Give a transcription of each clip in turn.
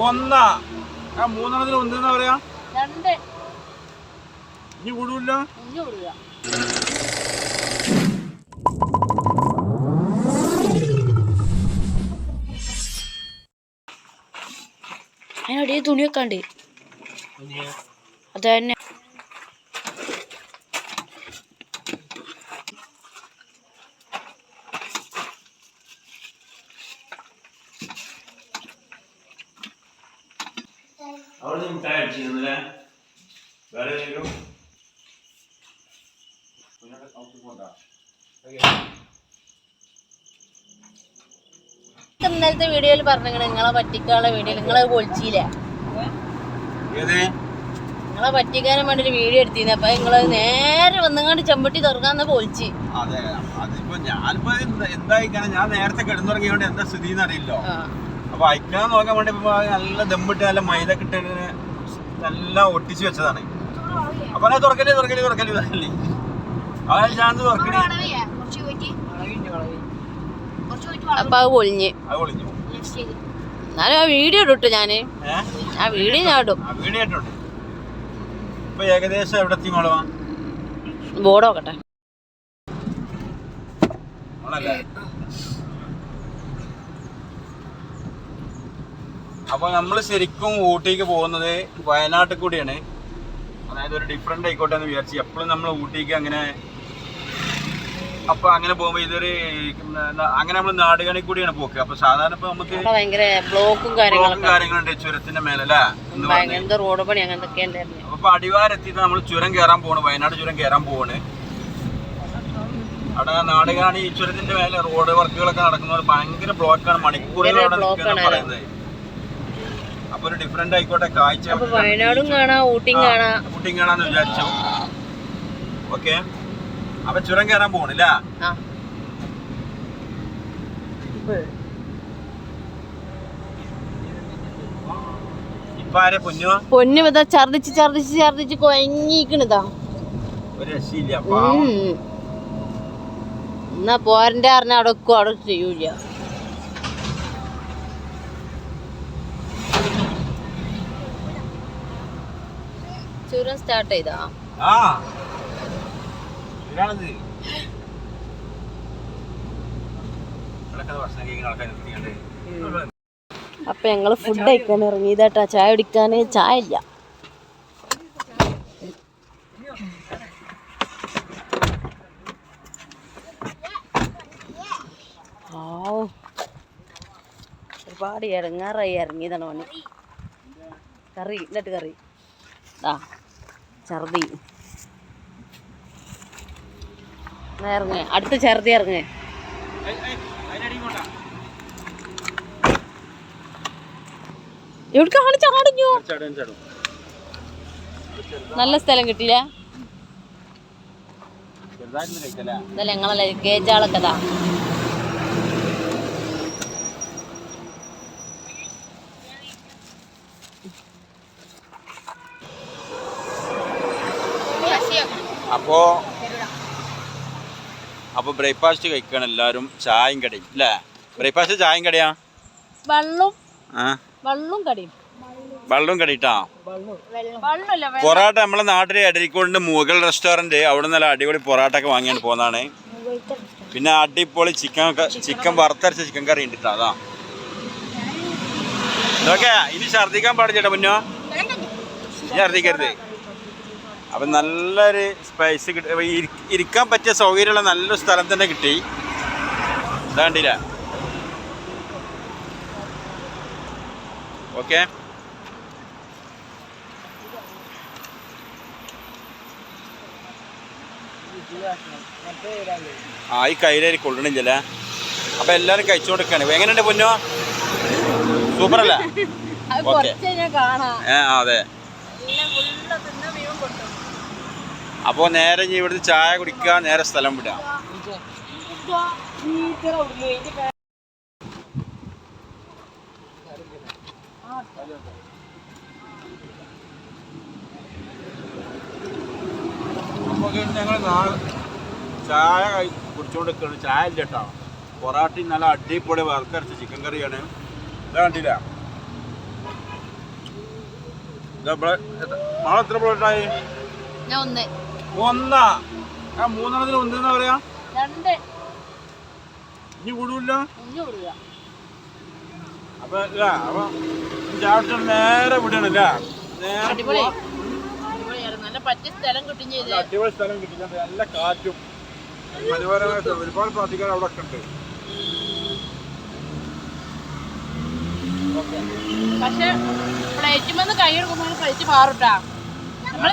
ഒന്നാ മൂന്നെണ്ണത്തിന് ഒന്നെന്നാ പറയാ ഇനി കൂടൂല്ല അതിനടിയെ തുണിയൊക്കെ ഉണ്ട് അത് തന്നെ അവിടെ മിഠായി അടിച്ചിരുന്നില്ലേ വേറെ ഏതെങ്കിലും ഇന്നലത്തെ വീഡിയോയിൽ പറഞ്ഞു നിങ്ങളെ പറ്റിക്കാനുള്ള വീഡിയോ നിങ്ങളത് പൊളിച്ചില്ലേ നിങ്ങളെ പറ്റിക്കാനും വേണ്ടി ഒരു വീഡിയോ എടുത്തിരുന്നു അപ്പൊ നിങ്ങളത് നേരെ വന്നുകൊണ്ട് ചെമ്പട്ടി തുറക്കാന്ന് പൊളിച്ച്. അതെ അതിപ്പോ ഞാനിപ്പോ എന്തായിക്കാണ് ഞാൻ നേരത്തെ കിടന്നുറങ്ങിയോണ്ട് എന്താ സ്ഥിതി അറിയില്ലോ. അപ്പൊ അയക്കാൻ നോക്കാൻ വേണ്ടി നല്ല ദമ്മിട്ട് നല്ല മൈദ കിട്ട നല്ല ഒട്ടിച്ചു വെച്ചതാണ്. അപ്പൊ അത് തുറക്കല് ആ ചാന്ത് തുറക്കണേ അപ്പൊ അത് പൊളിഞ്ഞ്. എന്നാലും ആ വീഡിയോ ഇട്ടു ഞാന് ആ വീഡിയോ ഞാൻ ഇടും. വീഡിയോ ഇട്ടുണ്ട്. ഇപ്പൊ ഏകദേശം എവിടെ എത്തിക്കോളാ ബോർഡ് നോക്കട്ടെ. അപ്പൊ നമ്മള് ശരിക്കും ഊട്ടിക്ക് പോകുന്നത് വയനാട്ടിൽ കൂടിയാണ്. അതായത് ഒരു ഡിഫറെന്റ് ആയിക്കോട്ടെ എന്ന് വിചാരിച്ചു. എപ്പോഴും നമ്മൾ ഊട്ടിക്ക് അങ്ങനെ അപ്പൊ അങ്ങനെ പോകുമ്പോ ഇതൊരു അങ്ങനെ നമ്മള് നാടുകാണി കൂടിയാണ് പോക്ക്. അപ്പൊ സാധാരണ ഇപ്പൊ നമുക്ക് ഭയങ്കര ബ്ലോക്കും കാര്യങ്ങളുണ്ട് ചുരത്തിന്റെ മേലല്ലേ. റോഡ് പണി അങ്ങനത്തെ അപ്പൊ അടിവാരെത്തിയിട്ട് നമ്മൾ ചുരം കയറാൻ പോണ്, വയനാട് ചുരം കയറാൻ പോവാണ്. അവിടെ നാടുകാണി ചുരത്തിന്റെ മേലെ റോഡ് വർക്കുകളൊക്കെ നടക്കുന്നത് ഭയങ്കര ബ്ലോക്കാണ്, മണിക്കൂറുകളാണ് പറയുന്നത്. അപ്പൊ ഒരു ഡിഫറെന്റ് ആയിക്കോട്ടെ കാഴ്ച വയനാടും കാണാം ഊട്ടിയും കാണാന്ന് വിചാരിച്ചു. ഓക്കെ അപ്പൊ ചുരം കയറാൻ പോണില്ല. ഇപ്പൊ ആരെ പൊന്നു ഇതാ ഛർദിച്ച് കൊയങ്ങിക്കണതാ. ഒരു രക്ഷയില്ല. എന്നാ പോരന്റെ അറിഞ്ഞ അവിടെ ചെയ്യൂല. ചുരം സ്റ്റാർട്ട് ചെയ്താ അപ്പൊ ഞങ്ങള് ഫുഡ് കഴിക്കാൻ ഇറങ്ങിയതാട്ടാ. ചായ കുടിക്കാന് ചായ ഇല്ല. ഒരുപാട് ഇറങ്ങാറായി ഇറങ്ങിയതാണ് പണി. കറി എന്നിട്ട് കറി ഛർദി ഇറങ്ങ് അടുത്ത ഛർദി ഇറങ്ങ്. എവിടേക്കാണ് ചാടിഞ്ഞു? നല്ല സ്ഥലം കിട്ടിയില്ല. ഇതല്ല ഞങ്ങളെ കേജാളൊക്കെ അപ്പൊ ബ്രേക്ക്ഫാസ്റ്റ് കഴിക്കണം എല്ലാരും. ചായയും കടയും അല്ലേ? ബ്രേക്ക്ഫാസ്റ്റ് ചായയും കടയാ? വെള്ളം കടിയിട്ടാ. പൊറാട്ട നമ്മളെ നാട്ടിലെ എടരിക്കോടിന്റെ മുഗൾ റെസ്റ്റോറന്റ് അവിടെ നല്ല അടിപൊളി പൊറാട്ട ഒക്കെ വാങ്ങിയാണ് പോന്നാണ്. പിന്നെ അടിപൊളി ചിക്കൻ വറുത്തരച്ച ചിക്കൻ കറി ഉണ്ട്. അതാ ഇതൊക്കെ ഇനി ഛർദിക്കാൻ പാടില്ല മുന്നോ, ഛർദിക്കരുത്. അപ്പൊ നല്ലൊരു സ്പൈസ് കിട്ടി, ഇരിക്കാൻ പറ്റിയ സൗകര്യമുള്ള നല്ലൊരു സ്ഥലം തന്നെ കിട്ടി. ഇതാണ്ടില്ല. ഓക്കെ ഈ കയ്യിലേരി കൊള്ളണില്ലല്ലേ. അപ്പൊ എല്ലാരും കഴിച്ചുകൊണ്ടിരിക്കാണ്. എങ്ങനെയുണ്ട് പൊന്നോ? സൂപ്പർ അല്ലേ? ഓക്കെ അതെ. അപ്പോ നേരെ ഇവിടുത്തെ ചായ കുടിക്കുക, നേരെ സ്ഥലം വിടുക. ഞങ്ങൾ ചായ കുടിച്ചുകൊണ്ടിരിക്കുകയാണ്. ചായ ഇല്ല കേട്ടോ. പൊറാട്ടയും നല്ല അടിപൊളി വറുത്തരച്ച ചിക്കൻ കറിയാണ്. ഇത് കണ്ടില്ല. നാളെ എത്ര പ്ലേറ്റായി? ഞാൻ ഒന്ന് ഒന്നാ. ആ മൂന്നെണ്ണത്തിന് ഒന്നെന്നാ പറയാ? രണ്ട് ഇനി കൂടുതല. ഇഞ്ഞു കൊടുക്കുക. അപ്പൊ അപ്പൊ ചാടിച്ച നേരെ വിടണല്ലേ? അടിപൊളി അടിപൊളിയായിരുന്നു. നല്ല പറ്റിയ സ്ഥലം കിട്ടും ചെയ്ത്. അടിപൊളി സ്ഥലം കിട്ടുന്നുണ്ട്. നല്ല കാറ്റും മനോഹരമായ ഒരുപാട് പ്രാർത്ഥിക്കാൻ അവിടെ ഒക്കെ ഉണ്ട്. പക്ഷെ പ്ലേറ്റുമെന്ന് കൈ എടുക്കുമ്പോൾ പ്ലേറ്റ് മാറുട്ടാ. നമ്മള്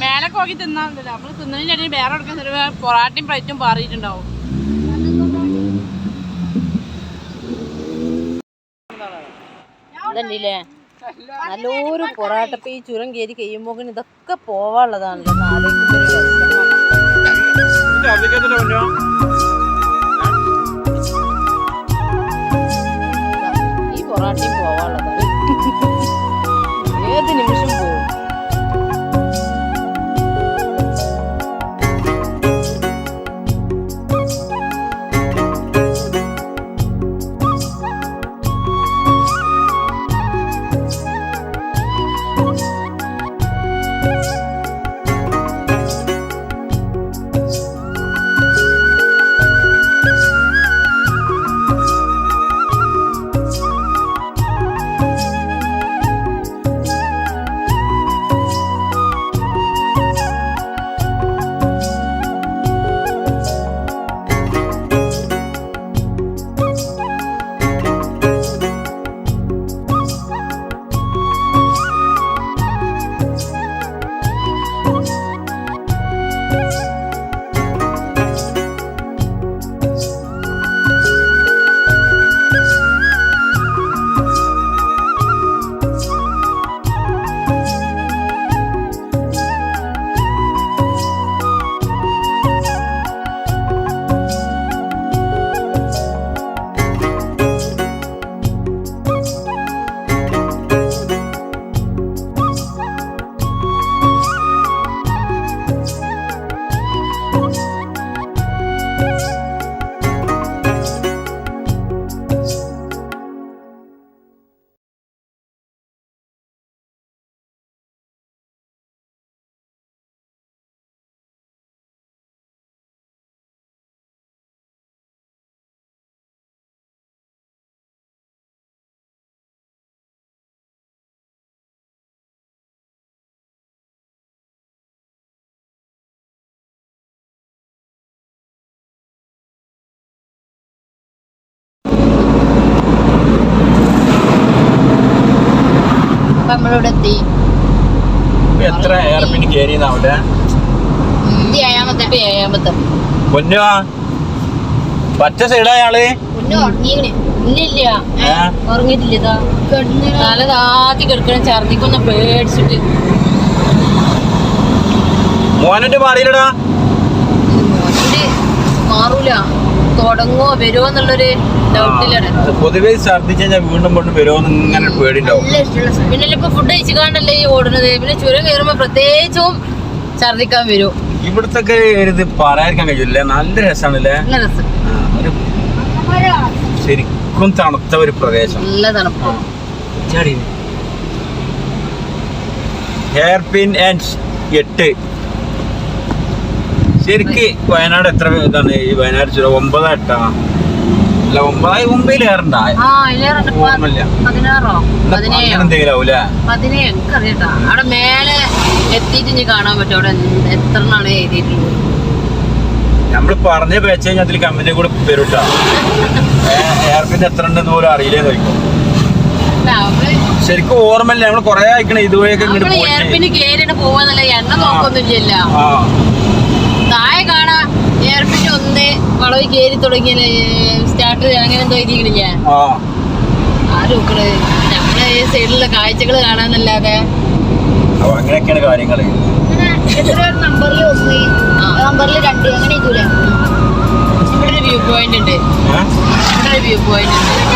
മേലൊക്കെ നോക്കി തിന്നാറില്ല. നമ്മള് തിന്നതിനിടയിൽ വേറെ എടുക്കാൻ പൊറാട്ടയും പ്ലേറ്റും പാറിയിട്ടുണ്ടാവും. ഇതല്ലേ നല്ലൊരു പൊറാട്ട. ഇപ്പൊ ഈ ചുരം കയറി കഴിയുമ്പോൾ ഇതൊക്കെ പോവാനുള്ളതാണല്ലോ. ഈ പൊറാട്ടയും പോവാനുള്ളതാണ്. ഏത് നിമിഷം പോകും. നമ്മളിവിടെ എത്തി. എത്ര എയർപിന് കയറിയതാവട്ടെ? ഏഴാമത്തെ പൊന്നോ പറ്റ സൈഡായാള് ഇല്ലില്ല ഉറങ്ങിയിട്ടില്ല. തല താത്തി കിടക്കണം. ഛർദിക്കൊന്ന് പേടിച്ചിട്ട്. മോനന്റെ മാറിയില്ലടാ. മാറൂല. തുടങ്ങുവോ വരുമോ എന്നുള്ളൊരു ഡൗട്ടിലാണ്. പൊതുവെ ഛർദിച്ച് കഴിഞ്ഞാൽ വീണ്ടും വീണ്ടും വരുമോന്ന് ഇങ്ങനെ പേടിണ്ടാവും. പിന്നെ ഇപ്പൊ ഫുഡ് കഴിച്ചു കാണ്ടല്ലേ ഈ ഓടുന്നത്. പിന്നെ ചുരം കയറുമ്പോ പ്രത്യേകിച്ചും ഛർദിക്കാൻ വരും. ഇവിടത്തെ ഇത് പറയാതിരിക്കാൻ കഴിയില്ല. നല്ല രസമാണല്ലേ. നല്ല രസം. ശരിക്കും തണുത്ത ഒരു പ്രദേശം. നല്ല തണുപ്പ്. ഹെയർപിൻ ആൻഡ് 8 ശരിക്ക് വയനാട് എത്ര ഇതാണ് ഈ വയനാട് ചുരം? 9 8 അല്ല 9 ഏറണ്ട. എന്തെങ്കിലും ആവൂലേ? എനിക്കറിയട്ടാ. അവിടെ മേലെ എത്തിയിട്ട് ഇനി കാണാൻ പറ്റും അവിടെ എത്ര എണ്ണാണ് എഴുതിയിട്ടുള്ളത്. നമ്മള് പറഞ്ഞ പേച്ച് കഴിഞ്ഞാൽ അതിൽ കമ്പനി കൂടെ വരൂട്ടാ. എയർപിൻ എത്ര ഉണ്ടെന്ന് പോലും അറിയില്ലേ നോക്കും. ശരിക്കും ഓർമ്മയില്ല. നമ്മള് കൊറേ അയക്കണ ഇതുവഴിയൊക്കെ എയർപിന് കേറിട്ട് പോവാന്നല്ല. എണ്ണ നോക്കൊന്നുമില്ല. താഴെ കാണാ എയർപിന് 1 വളവ് കേറി തുടങ്ങിയല്ലേ സ്റ്റാർട്ട് അങ്ങനെ എന്തോ എഴുതിക്കണില്ല. ആരോക്കള് നമ്മളെ സൈഡിലുള്ള കാഴ്ചകള് കാണാന്നല്ലാതെ. അങ്ങനെയൊക്കെയാണ് കാര്യങ്ങള്. നമ്പറിൽ 1 നമ്പറിൽ 2 അങ്ങനെ ഇതൂല. ഇവിടെ ഒരു വ്യൂ പോയിന്റ് ഉണ്ട്. ഇവിടെ ഒരു വ്യൂ പോയിന്റ് ഉണ്ട്.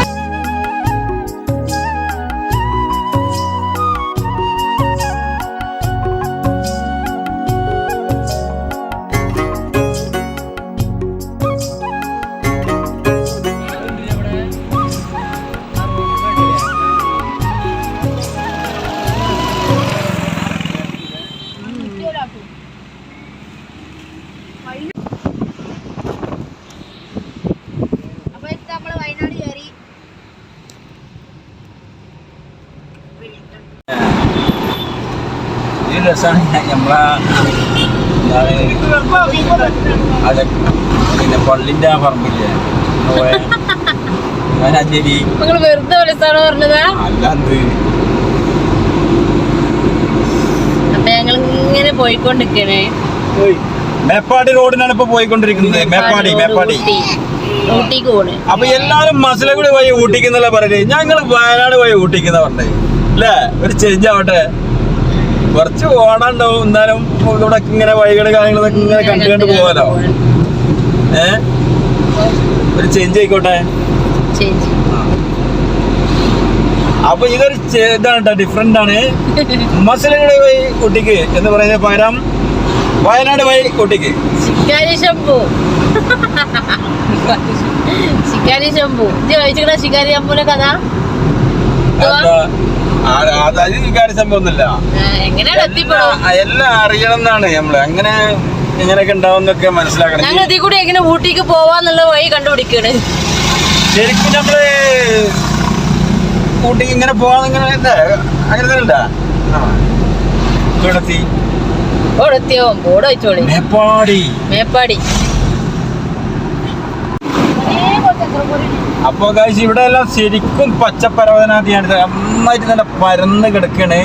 ഈ രസമാണ് നമ്മളെ അതെ പിന്നെ പള്ളിന്റെ ആ പറമ്പില്ലേ ഞാനഞ്ചേരി നിങ്ങൾ വെറുതെ വിളിച്ചാണോ പറഞ്ഞതാ? അല്ലാന്ത് അപ്പൊ ഞങ്ങൾ ഇങ്ങനെ പോയിക്കൊണ്ടിരിക്കണേ. മേപ്പാടി റോഡിനാണ് ഇപ്പൊ പോയിക്കൊണ്ടിരിക്കുന്നത്. മേപ്പാടി ഊട്ടിക്ക് പോണേ. അപ്പൊ എല്ലാരും മസലഗുഡി പോയി ഊട്ടിക്കുന്നല്ല പറയല്. ഞങ്ങള് വയനാട് പോയി ഊട്ടിക്കുന്ന പറഞ്ഞേ അല്ലേ? ഒരു ചേഞ്ച് ആവട്ടെ. കുറച്ച് ഓടാണ്ടാവും, എന്നാലും ഇവിടെ ഇങ്ങനെ വഴികള് കാര്യങ്ങളൊക്കെ ഇങ്ങനെ കണ്ടു പോകാലോ. ഒരു ചേഞ്ച് ആയിക്കോട്ടെ. അപ്പൊ ഇതൊരു ഇതാണ് കേട്ടോ, ഡിഫറെന്റ് ആണ്. മസലഗുഡി പോയി ഊട്ടിക്ക് എന്ന് പറയുന്നത് പകരം വയനാട് പോയി ഊട്ടിക്ക്. ശിക്കാരി ശംഭു ശിക്കാരി ശംഭുവിന്റെ കഥ സംഭവമൊന്നുമില്ല. എല്ലാം അറിയണം എന്നാണ് നമ്മള്. അങ്ങനെ എങ്ങനെയൊക്കെ ഉണ്ടാവുന്നൊക്കെ മനസ്സിലാക്കണം. ഞങ്ങൾ ഇതിൽ കൂടി എങ്ങനെ ഊട്ടിക്ക് പോവാന്നുള്ള വഴി കണ്ടുപിടിക്കണ്. ശരിക്കും നമ്മള് ഊട്ടിക്ക് ഇങ്ങനെ പോവാൻ ഇങ്ങനെ അങ്ങനെ ഉണ്ടാ മേപ്പാടി. അപ്പൊ കാഴ്ച ഇവിടെ എല്ലാം ശരിക്കും പച്ചപ്പരവതനാദിയാണ്. നന്നായിട്ട് നല്ല പരന്ന് കിടക്കണ്.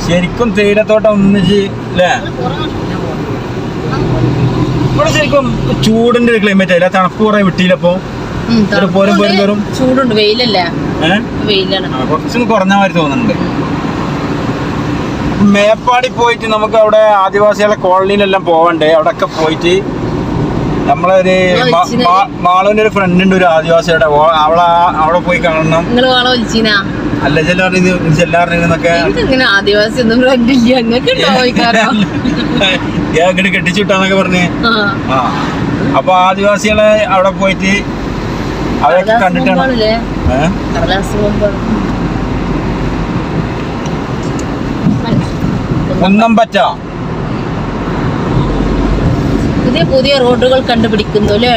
ശരിക്കും തേയിലത്തോട്ടം ഒന്നിച്ച് അല്ലേ? ഇവിടെ ശരിക്കും ചൂടിന്റെ ഒരു ക്ലൈമറ്റ് അല്ല, തണുപ്പ് കുറെ വിട്ടില്ലപ്പോ പോരും ചൂടുണ്ട്. വെയിലല്ല, വെയിലാണ്. കുറച്ചൊന്ന് കുറഞ്ഞ മാതിരി തോന്നുന്നുണ്ട്. മേപ്പാടി പോയിട്ട് നമുക്ക് അവിടെ ആദിവാസികളുടെ കോളനിയിലെല്ലാം പോവണ്ടേ. അവിടെ ഒക്കെ പോയിട്ട് നമ്മളൊരു മാളുവിന്റെ ഒരു ഫ്രണ്ട് ഉണ്ട്, ഒരു ആദിവാസിയുടെ. അവിടെ പോയി കാണണം. അല്ല ചെല്ലാറിനൊക്കെ ആദിവാസി ഒന്നും കെട്ടിച്ചുവിട്ടാന്നൊക്കെ പറഞ്ഞ്. ആ അപ്പൊ ആദിവാസികളെ അവിടെ പോയിട്ട് അവരൊക്കെ കണ്ടിട്ടാണ്. കുന്നംപറ്റ പുതിയ റോഡുകൾ കണ്ടുപിടിക്കുന്നു അല്ലേ?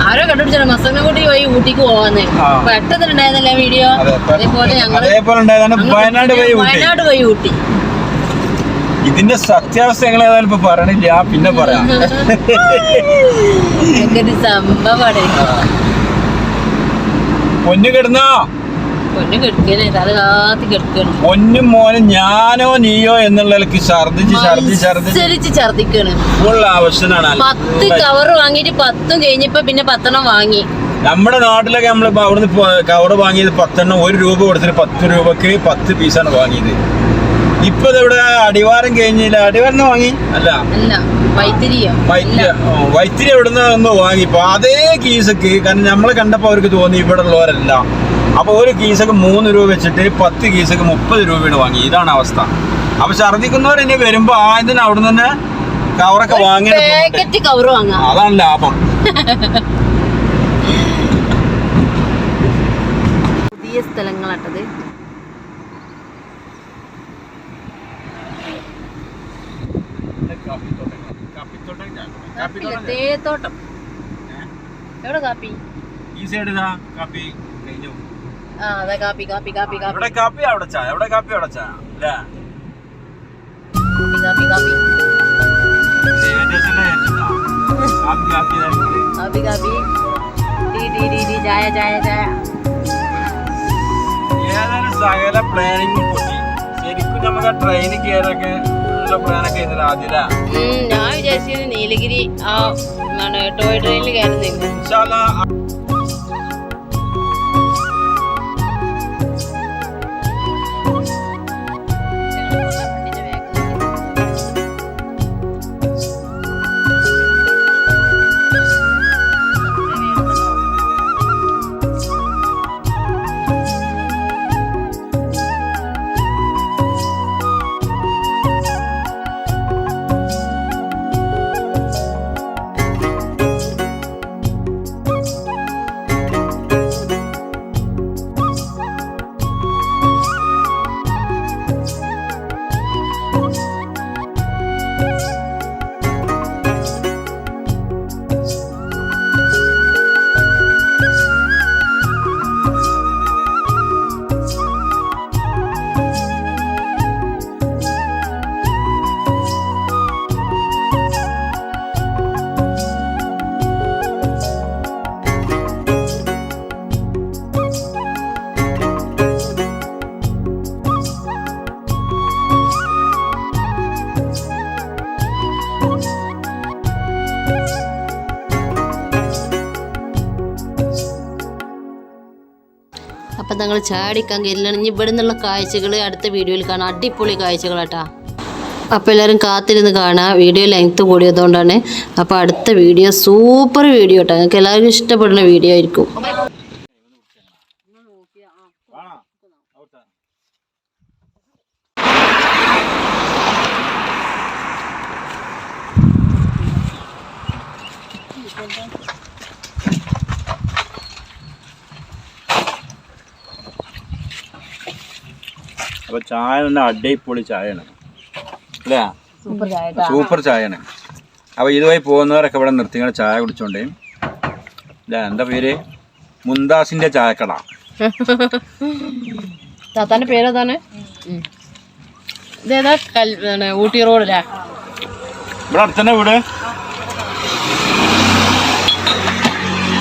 ആരോ കണ്ടുപിടിച്ചാണ് മസനഗുഡി വഴി ഊട്ടിക്ക് പോവാന്ന്. പെട്ടെന്നുണ്ടായിരുന്നല്ലേ വീഡിയോ? അതേപോലെ ഞങ്ങള് വയനാട് വഴി ഊട്ടി. ഇതിന്റെ സത്യാവസ്ഥ ഞങ്ങൾ ഏതായാലും ഇപ്പൊ പറയണില്ല, പിന്നെ പറയാം. സംഭവമാണ്. പൊന്നു കിടന്നോ? പൊന്നും മോനും ഞാനോ നീയോ എന്നുള്ളവർക്ക് ഛർദിക്കാണ്. ഫുൾ ആവശ്യമാണ്. 10 കവർ വാങ്ങിട്ട് 10 കഴിഞ്ഞപ്പോ പിന്നെ 10 വാങ്ങി. നമ്മുടെ നാട്ടിലൊക്കെ നമ്മൾ അവിടുന്ന് കവർ വാങ്ങിയത് 10 1 രൂപ കൊടുത്തിട്ട് 10 രൂപക്ക് 10 പീസാണ് വാങ്ങിയത്. ഇപ്പൊ ഇവിടെ അടിവാരം കഴിഞ്ഞില്ല. അടിവാരം വാങ്ങി അല്ല വൈത്തിരി എവിടുന്ന് ഒന്ന് വാങ്ങി. ഇപ്പൊ അതേ കീസക്ക്, കാരണം നമ്മളെ കണ്ടപ്പോ അവർക്ക് തോന്നി ഇവിടെ ഉള്ളവരല്ല. അപ്പൊ ഒരു കീസക്ക് 3 രൂപ വെച്ചിട്ട് 10 കീസക്ക് 30 രൂപയാണ് വാങ്ങി. ഇതാണ് അവസ്ഥ. അപ്പൊ ഛർദിക്കുന്നവർ ഇനി വരുമ്പോ ആദ്യം അവിടെ നിന്ന് കവറൊക്കെ വാങ്ങി, അതാണ് ലാഭം. പുതിയ സ്ഥലങ്ങളാട്ടത്. തേത്തോട്ടം. എവിടെ കാപ്പി? ഈ സൈഡ് കാപ്പി കഴിഞ്ഞു. അതെ കാപ്പി കാപ്പി കാപ്പി കാപ്പി. ഇവിടെ കാപ്പി അവിടെ ചായ, ഇവിടെ കാപ്പി അവിടെ ചായ അല്ലേ? കാപ്പി കാപ്പി കാപ്പി കാപ്പി ടീ ടീ ടീ ടീ ചായ ചായ ചായ. ഏതായാലും സകല പ്ലാനിങ് പൊട്ടി. ശരിക്കും നമുക്ക് ആ ട്രെയിനിൽ കയറൊക്കെ പ്ലാനൊക്കെ ചെയ്തില്ല ആദ്യം. ഞാൻ വിചാരിച്ചത് നീലഗിരി ആ ടോയ് ട്രെയിനിൽ കയറുന്നില്ല. അപ്പം ഞങ്ങൾ ചാടിക്കാൻ കയറില്ല. ഇനി ഇവിടെ നിന്നുള്ള കാഴ്ചകൾ അടുത്ത വീഡിയോയിൽ കാണാം. അടിപൊളി കാഴ്ചകളാട്ടാ. അപ്പോൾ എല്ലാവരും കാത്തിരുന്ന് കാണാം. വീഡിയോ ലെങ്ത്ത് കൂടിയതുകൊണ്ടാണ്. അപ്പോൾ അടുത്ത വീഡിയോ സൂപ്പർ വീഡിയോ കേട്ടോ. നിങ്ങൾക്ക് എല്ലാവർക്കും ഇഷ്ടപ്പെടുന്ന വീഡിയോ ആയിരിക്കും. അപ്പോൾ ചായ തന്നെ അടിപൊളി ചായയാണ് അല്ലേ? സൂപ്പർ ചായയാണ്. അപ്പോൾ ഇതുവഴി പോകുന്നവരൊക്കെ ഇവിടെ നിർത്തിങ്ങൾ ചായ കുടിച്ചോണ്ടേ അല്ലേ? എന്താ പേര്? മുന്താസിൻ്റെ ചായക്കട. താത്താൻ്റെ പേരേതാണ്? ഇതേതാ? ഊട്ടി റോഡിലാ? ഇവിടെ അടുത്തന്നെ വീട്.